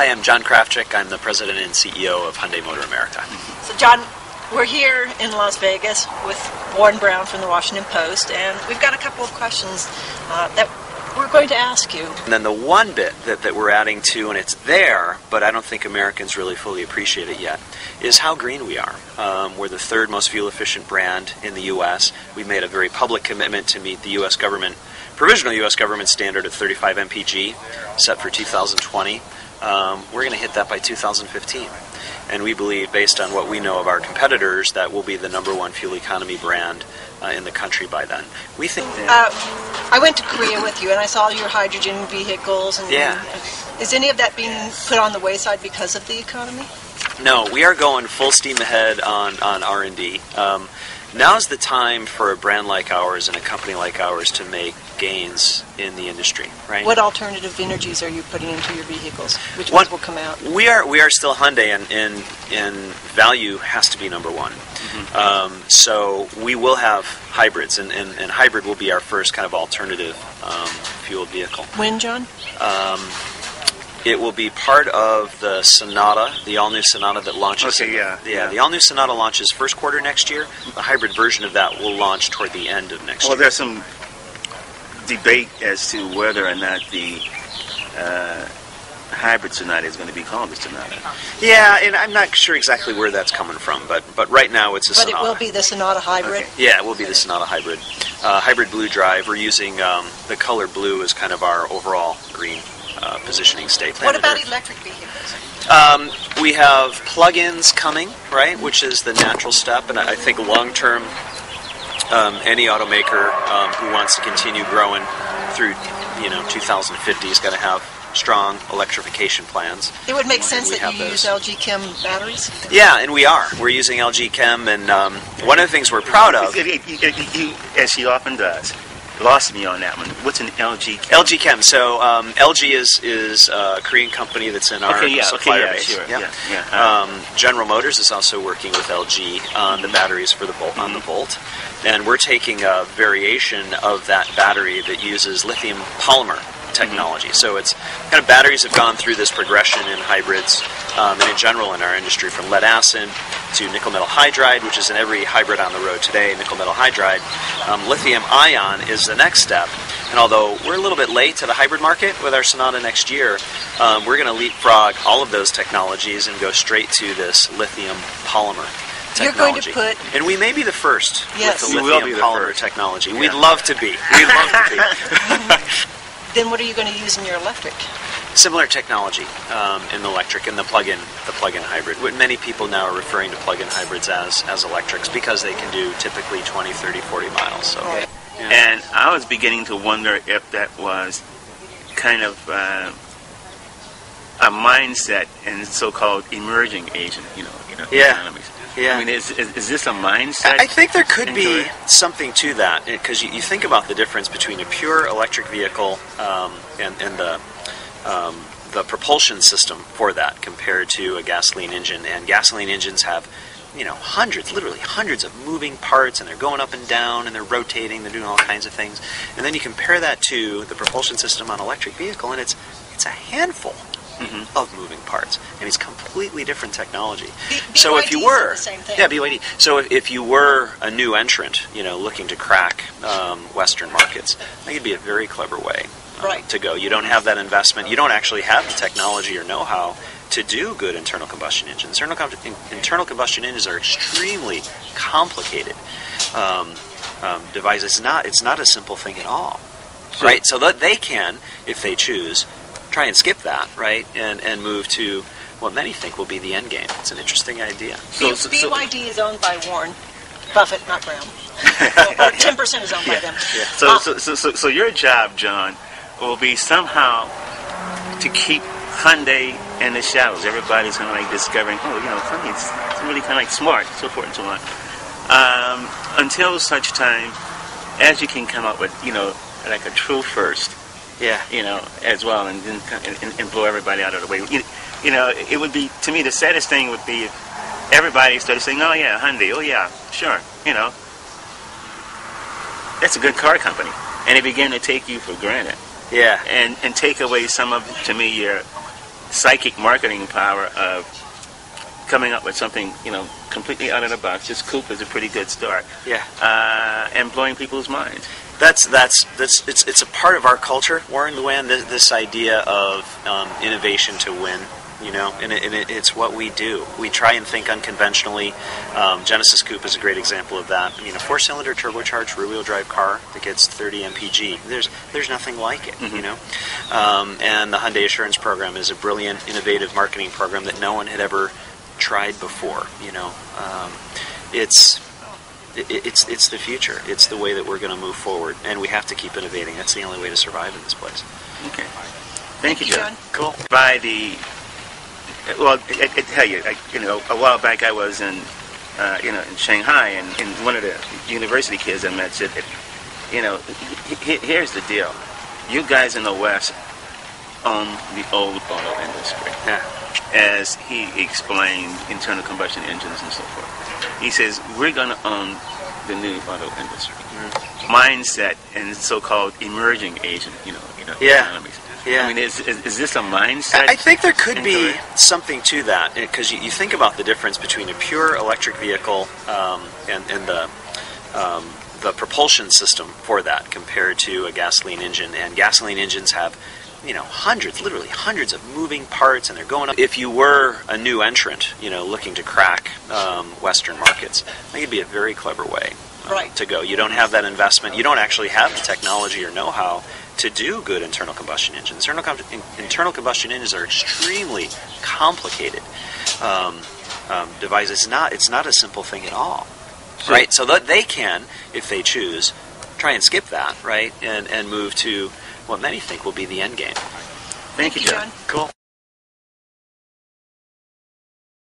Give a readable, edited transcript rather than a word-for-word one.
Hi, I'm John Krafcik. I'm the president and CEO of Hyundai Motor America. So, John, we're here in Las Vegas with Warren Brown from the Washington Post, and we've got a couple of questions that we're going to ask you. And then the one bit that we're adding to, and it's there, but I don't think Americans really fully appreciate it yet, is how green we are. We're the third most fuel-efficient brand in the U.S. We've made a very public commitment to meet the U.S. government, provisional U.S. government standard of 35 mpg, set for 2020. We're going to hit that by 2015. And we believe, based on what we know of our competitors, that we'll be the #1 fuel economy brand in the country by then. We think that... I went to Korea with you, and I saw your hydrogen vehicles. And, is any of that being put on the wayside because of the economy? No, we are going full steam ahead on R&D. Now's the time for a brand like ours and a company like ours to make gains in the industry, right? What alternative energies are you putting into your vehicles? Which ones will come out? We are still Hyundai, and value has to be #1. Mm-hmm. So we will have hybrids, and hybrid will be our first kind of alternative fuel vehicle. When, John? It will be part of the Sonata, the all-new Sonata that launches. The all-new Sonata launches first quarter next year. The hybrid version of that will launch toward the end of next year. Well, there's some debate as to whether or not the hybrid Sonata is going to be called the Sonata. Yeah, and I'm not sure exactly where that's coming from, but right now it's a Sonata. But it will be the Sonata hybrid? Okay. Yeah, it will be the Sonata hybrid. Hybrid blue drive. We're using the color blue as kind of our overall green positioning state. What about electric vehicles? We have plug-ins coming, right, which is the natural step, and I think long-term, any automaker who wants to continue growing through 2050 is going to have strong electrification plans. It would make sense that you use LG Chem batteries? Yeah, and we are. We're using LG Chem, and one of the things we're proud of... As she often does. Lost me on that one. What's an LG Chem? LG Chem. So LG is a Korean company that's in our supplier base. Sure. General Motors is also working with LG on the batteries for the Volt, on the Volt, and we're taking a variation of that battery that uses lithium polymer technology. So it's kind of batteries have gone through this progression in hybrids and in general in our industry, from lead acid to nickel metal hydride, which is in every hybrid on the road today, nickel metal hydride. Lithium ion is the next step, and although we're a little bit late to the hybrid market with our Sonata next year, we're going to leapfrog all of those technologies and go straight to this lithium polymer technology. You're going to put... And we may be the first with the lithium polymer technology. Yeah. We'd love to be. We'd love to be. Then what are you going to use in your electric? Similar technology in the electric and the plug-in hybrid. What many people now are referring to plug-in hybrids as electrics because they can do typically 20, 30, 40 miles. So, And I was beginning to wonder if that was kind of a mindset in so-called emerging Asian, economies. Yeah. I mean, is this a mindset? I think there could be something to that, because you think about the difference between a pure electric vehicle and the propulsion system for that compared to a gasoline engine. And gasoline engines have, literally hundreds of moving parts, and they're going up and down, and they're rotating, they're doing all kinds of things. And then you compare that to the propulsion system on an electric vehicle, and it's a handful of moving parts, and it's completely different technology. So if you were, BYD. So if you were a new entrant, looking to crack Western markets, I think it'd be a very clever way to go. You don't have that investment. You don't actually have the technology or know-how to do good internal combustion engines. Internal combustion engines are extremely complicated devices. It's not a simple thing at all, right? So that they can, if they choose, try and skip that, right, and move to what many think will be the end game. It's an interesting idea. BYD is owned by Warren Buffett, not Brown. Or 10% is owned by them. Yeah. So your job, John, will be somehow to keep Hyundai in the shadows. Everybody's kind of like discovering, Hyundai's really kind of like smart, so forth and so on. Until such time as you can come up with, like a true first. As well, and blow everybody out of the way. It would be, to me, the saddest thing would be if everybody started saying, "Oh yeah, Hyundai, oh yeah, sure," that's a good car company, and they began to take you for granted. Yeah. And take away some of, to me, your psychic marketing power of coming up with something, completely out of the box. This coupe is a pretty good start. Yeah. And blowing people's minds. It's a part of our culture, Warren Luan. This idea of innovation to win. And it's what we do. We try and think unconventionally. Genesis Coupe is a great example of that. I mean, a 4-cylinder turbocharged rear-wheel drive car that gets 30 mpg. There's nothing like it, And the Hyundai Assurance Program is a brilliant, innovative marketing program that no one had ever tried before. It's the future. It's the way that we're going to move forward, and we have to keep innovating. That's the only way to survive in this place. Okay. Thank you, John. Cool. Well, I tell you, a while back I was in Shanghai, and one of the university kids I met said, here's the deal. You guys in the West own the old auto industry. Yeah. As he explained internal combustion engines and so forth. He says, we're going to own the new auto industry. Mindset and so-called emerging Asian, economies. Yeah. I mean, is this a mindset? I think there could be something to that, because you think about the difference between a pure electric vehicle and the propulsion system for that compared to a gasoline engine. And gasoline engines have literally hundreds of moving parts, and they're going up. If you were a new entrant, looking to crack Western markets, I think it'd be a very clever way to go. You don't have that investment. You don't actually have the technology or know-how to do good internal combustion engines. Internal combustion engines are extremely complicated devices. It's not a simple thing at all, right? So that they can, if they choose, try and skip that, right, and move to what many think will be the end game. Thank you, John. Cool.